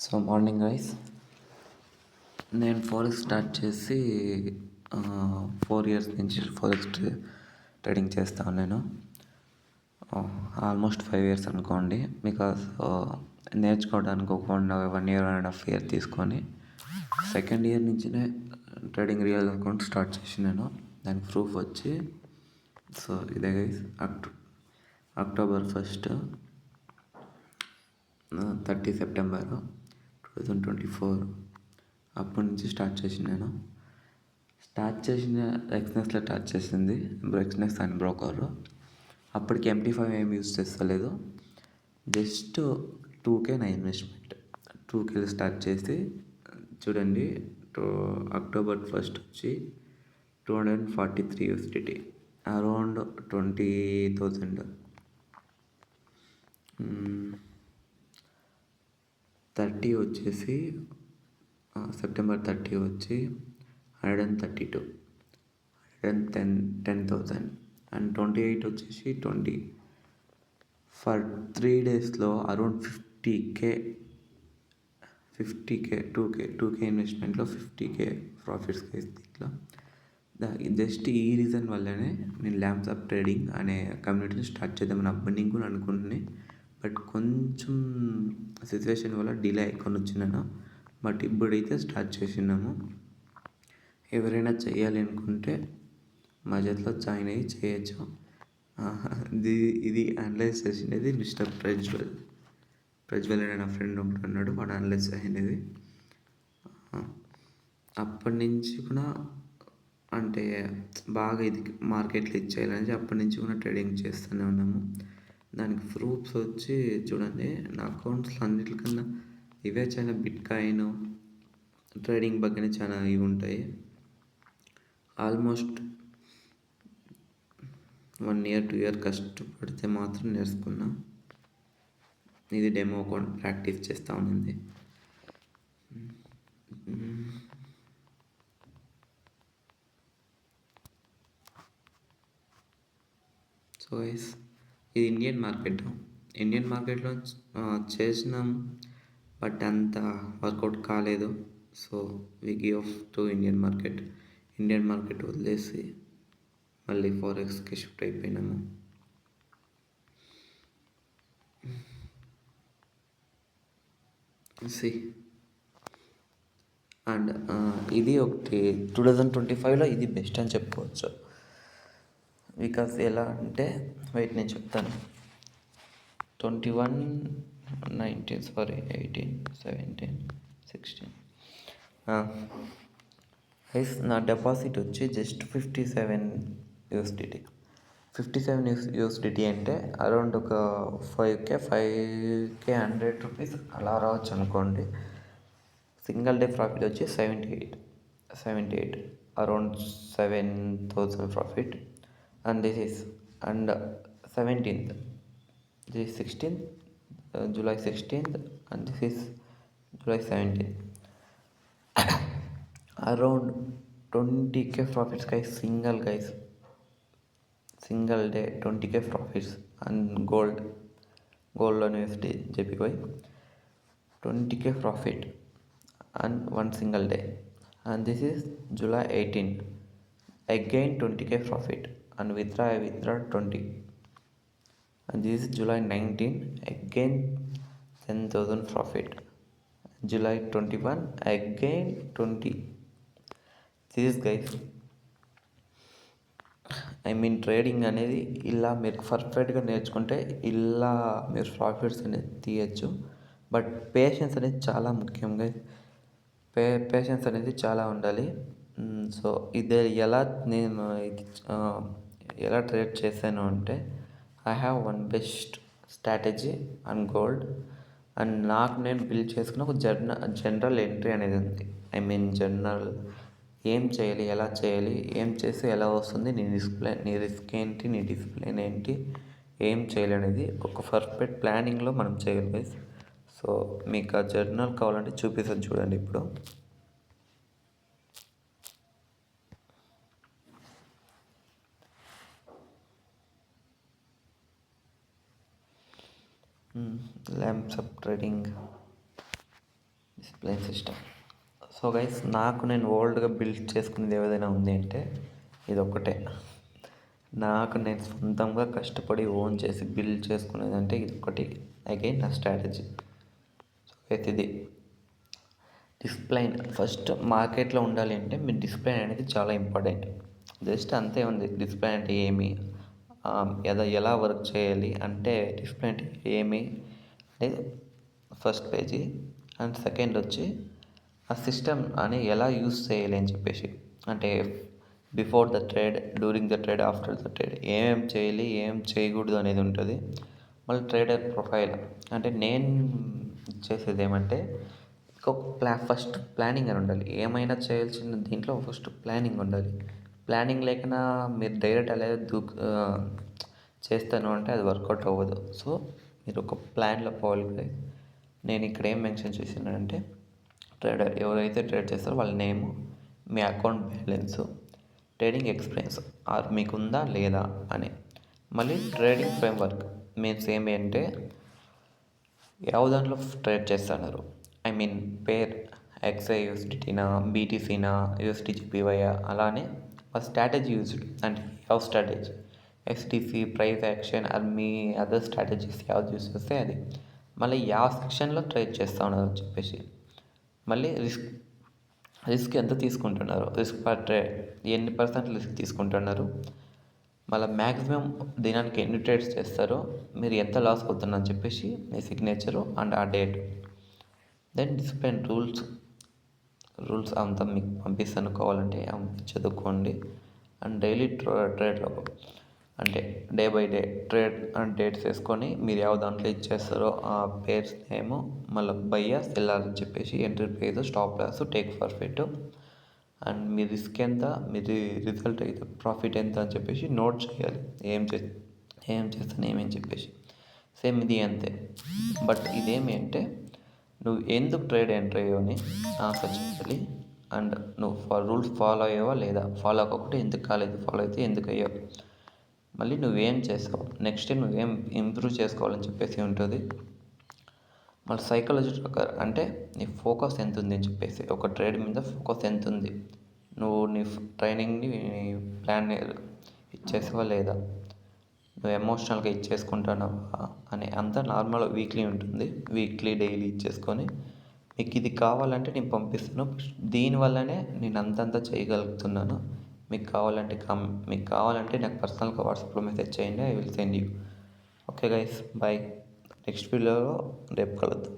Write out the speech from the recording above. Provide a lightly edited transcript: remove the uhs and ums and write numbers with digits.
So morning guys, నేను forex start చేసి 4 years నుంచి ఫారెక్స్ ట్రేడింగ్ చేస్తాను. నేను ఆల్మోస్ట్ 5 ఇయర్స్ అనుకోండి. బికాస్ నేర్చుకోవడానికి ఒక 1 ఇయర్ 1.5 ఇయర్ తీసుకొని సెకండ్ ఇయర్ నుంచినే ట్రేడింగ్ రియల్ అకౌంట్ స్టార్ట్ చేసి నేను దానికి ప్రూఫ్ వచ్చి, సో ఇదే గైస్, అక్టోబర్ 1 30 సెప్టెంబర్ 2024 అప్పటి నుంచి స్టార్ట్ చేసిన ఎక్స్నెస్లో స్టార్ట్ చేసింది. ఎక్స్నెస్ అని బ్రోకర్. అప్పటికి MT5 ఏం యూజ్ చేస్తలేదు. జస్ట్ 2K నా ఇన్వెస్ట్మెంట్. 2K స్టార్ట్ చేసి చూడండి, అక్టోబర్ 1 వచ్చి 243 USDT, అరౌండ్ 20,000. 30 వచ్చేసి సెప్టెంబర్ 30 వచ్చి 132, 10,000. అండ్ 28 వచ్చేసి 20. ఫర్ 3 డేస్లో around 50K, 2K ఇన్వెస్ట్మెంట్లో 50K profits దీంట్లో. జస్ట్ ఈ రీజన్ వల్లనే నేను ల్యాంప్స్ అప్ ట్రేడింగ్ అనే కమ్యూనిటీని స్టార్ట్ చేద్దామని అప్పటికి కూడా అనుకుంటున్నాను. బట్ కొంచెం సిచ్యువేషన్ వల్ల డిలే అయికొని వచ్చినాను. బట్ ఇప్పుడైతే స్టార్ట్ చేసినాము. ఎవరైనా చేయాలి అనుకుంటే మా చేతిలో జాయిన్ అయ్యి చేయొచ్చు. ఇది అనలైజ్ చేసినది మిస్టర్ ప్రజ్వల్ అనే నా ఫ్రెండ్ ఉంటున్నాడు, వాడు అనలైజ్ అయినది. అప్పటి నుంచి కూడా అంటే బాగా ఇది మార్కెట్లో ఇచ్చేయాలని అప్పటి నుంచి కూడా ట్రేడింగ్ చేస్తూనే ఉన్నాము. దానికి ప్రూఫ్స్ వచ్చి చూడండి, నా అకౌంట్స్లో అన్నిటికన్నా ఇవే చాలా బిట్కాయిన్ ట్రేడింగ్ బగ్గనే చాలా ఇవి ఉంటాయి. ఆల్మోస్ట్ 1 ఇయర్ 2 ఇయర్ కష్టపడితే మాత్రం నేర్చుకున్నా. ఇది డెమో అకౌంట్ ప్రాక్టీస్ చేస్తూ ఉన్నది. సో గైస్, ఇది ఇండియన్ మార్కెట్లో చేసినాం, బట్ అంత వర్కౌట్ కాలేదు. So we give off to Indian market వదిలేసి మళ్ళీ ఫారెక్స్కి షిఫ్ట్ అయిపోయినాము. అండ్ ఇది ఒకటి 2025లో ఇది బెస్ట్ అని చెప్పుకోవచ్చు. బికాస్ ఎలా అంటే, వెయిట్ నేను చెప్తాను. 21, 19, 18, 17, 16 గైస్, నా డిపాజిట్ వచ్చి జస్ట్ 57 USDT. 57 USDT అంటే అరౌండ్ ఒక 5K 100 రూపీస్ అలా రావచ్చు అనుకోండి. సింగిల్ డే ప్రాఫిట్ వచ్చి 78, around 7,000 profit. And this is 17th, this is 16th, July 16th, and this is July 17th. Around 20K profits, guys. Single day 20K profits. And gold on USD JPY 20K profit and one single day. And this is July 18, again 20K profit. And withdraw 20. And this is July 19, again 10,000 profit. July 21, again 20. This is guys, trading అనేది ఇలా మీరు పర్ఫెక్ట్గా నేర్చుకుంటే ఇలా మీరు profits అనేది తీయచ్చు. But patience అనేది చాలా ముఖ్యంగా, పేషెన్స్ అనేది చాలా ఉండాలి. సో ఇదే నేను ఎలా ట్రేడ్ చేశాను అంటే, I have one best strategy and gold. And నాకు నేను బిల్డ్ చేసుకున్న ఒక జనరల్ ఎంట్రీ అనేది ఉంది. జనరల్ ఏం చేయాలి, ఎలా చేయాలి, ఏం చేస్తే ఎలా వస్తుంది, నీ రిస్క్ ఏంటి, నీ డిసిప్లిన్ ఏంటి, ఏం చేయాలి అనేది ఒక పర్ఫెక్ట్ ప్లానింగ్లో మనం చేయాలి గైస్. సో మీకు ఆ జర్నల్ కావాలంటే చూపిస్తాను చూడండి ఇప్పుడు. Lamps up trading discipline system. So guys, నాకు నేను ఓల్డ్గా బిల్డ్ చేసుకునేది ఏదైనా ఉంది అంటే ఇదొక్కటే. నాకు నేను సొంతంగా కష్టపడి ఓన్ చేసి బిల్డ్ చేసుకునేది అంటే ఇదొక్కటి. అగైన్ నా స్ట్రాటజీ. సో అయితే ఇది డిసిప్లైన్ ఫస్ట్ మార్కెట్లో ఉండాలి అంటే మీ డిసిప్లైన్ అనేది చాలా ఇంపార్టెంట్. జస్ట్ అంతే ఉంది. డిసిప్లైన్ అంటే ఏమి, ఎలా వర్క్ చేయాలి అంటే డిసిప్లైన్ అంటే ఏమి అనేది ఫస్ట్ పేజీ. అండ్ సెకండ్ వచ్చి ఆ సిస్టమ్ అని ఎలా యూస్ చేయాలి అని చెప్పేసి, అంటే before the trade, during the trade, after the trade ఏమేం చేయాలి ఏం చేయకూడదు అనేది ఉంటుంది. మళ్ళీ ట్రేడర్ ప్రొఫైల్ అంటే నేను చేసేది ఏమంటే ఒక ఫస్ట్ ప్లానింగ్ అని ఉండాలి. ఏమైనా చేయాల్సిన దీంట్లో ఫస్ట్ ప్లానింగ్ ఉండాలి. ప్లానింగ్ లేకుండా మీరు డైరెక్ట్ అలాగే చేస్తాను అంటే అది వర్కౌట్ అవ్వదు. సో మీరు ఒక ప్లాన్లో పోవాలి. నేను ఇక్కడ ఏం మెన్షన్ చేసినానంటే ట్రేడర్ ఎవరైతే ట్రేడ్ చేస్తారో వాళ్ళ నేము, మీ అకౌంట్ బ్యాలెన్సు, ట్రేడింగ్ ఎక్స్పీరియన్స్ మీకు ఉందా లేదా అని. మళ్ళీ ట్రేడింగ్ ఫ్రేమ్వర్క్ మీన్స్ ఏమి అంటే ಯಾವ దాంట్లో ట్రేడ్ చేస్తున్నారు, ఐ మీన్ పేర్ ఎక్స్ఐ యూఎస్డిటీనా, బీటీసీనా, యూఎస్డిజిపివైయా, అలానే స్ట్రాటజీ యూజ్డ్ అంటే ಯಾವ స్ట్రాటజీ ఎక్స్టీసీ, ప్రైస్ యాక్షన్ ఆర్ మీ అదర్ స్ట్రాటజీస్ యాವ್ದು యూస్ చేస్తే అది. మళ్ళీ ಯಾವ సెక్షన్లో ట్రేడ్ చేస్తూ ఉన్నారు అని చెప్పేసి. మళ్ళీ రిస్క్ ఎంత తీసుకుంటున్నారు, రిస్క్ పర్ ట్రేడ్ ఎన్ని % రిస్క్ తీసుకుంటున్నారు, మళ్ళీ మ్యాక్సిమం దినానికి ఎన్ని ట్రేడ్స్ చేస్తారో, మీరు ఎంత లాస్ అవుతుందని చెప్పేసి మీ సిగ్నేచరు అండ్ ఆ డేట్. దెన్ డిసిప్లిన్ రూల్స్ అంతా మీకు పంపిస్తాను, కావాలంటే చదువుకోండి. అండ్ డైలీ ట్రేడ్లో అంటే day by day trade and dates వేసుకొని మీరు దాంట్లో ఇచ్చేస్తారో ఆ పేర్స్ నేము, మళ్ళీ బయ్యా సెల్లర్ అని చెప్పేసి entry price, stop loss, take profit and మీ రిస్క్ ఎంత, మీరు రిజల్ట్ అయితే ప్రాఫిట్ ఎంత అని చెప్పేసి నోట్ చేయాలి. ఏం చేస్తాను ఏమని చెప్పేసి. సేమ్ ఇది అంతే. బట్ ఇదేమి అంటే నువ్వు ఎందుకు ట్రేడ్ ఎంటర్ అయ్యావు అని ఆన్సర్ చేయాలి. అండ్ నువ్వు రూల్స్ ఫాలో అయ్యావా లేదా, ఫాలో అవ్వకపోతే ఎందుకు కాలేదు, ఫాలో అయితే ఎందుకు అయ్యావు, మళ్ళీ నువ్వేం చేస్తావు, నెక్స్ట్ నువ్వేం ఇంప్రూవ్ చేసుకోవాలని చెప్పేసి ఉంటుంది. మళ్ళీ సైకాలజీ ట్రాకర్ అంటే నీ ఫోకస్ ఎంత ఉంది అని చెప్పేసి, ఒక ట్రేడ్ మీద ఫోకస్ ఎంత ఉంది, నువ్వు నీ ట్రైనింగ్ని నీ ప్లాన్ ఇచ్చేసావా లేదా, నువ్వు ఎమోషనల్గా ఇచ్చేసుకుంటున్నావా అని అంతా నార్మల్ వీక్లీ ఉంటుంది. వీక్లీ డైలీ ఇచ్చేసుకొని మీకు ఇది కావాలంటే నేను పంపిస్తాను. దీనివల్లనే నేను అంతంతా చేయగలుగుతున్నాను. మీకు కావాలంటే నాకు పర్సనల్గా వాట్సాప్లో మెసేజ్ చేయండి, I will send you. Okay guys, bye. Next వీడియోలో రేపు కలుద్దాం.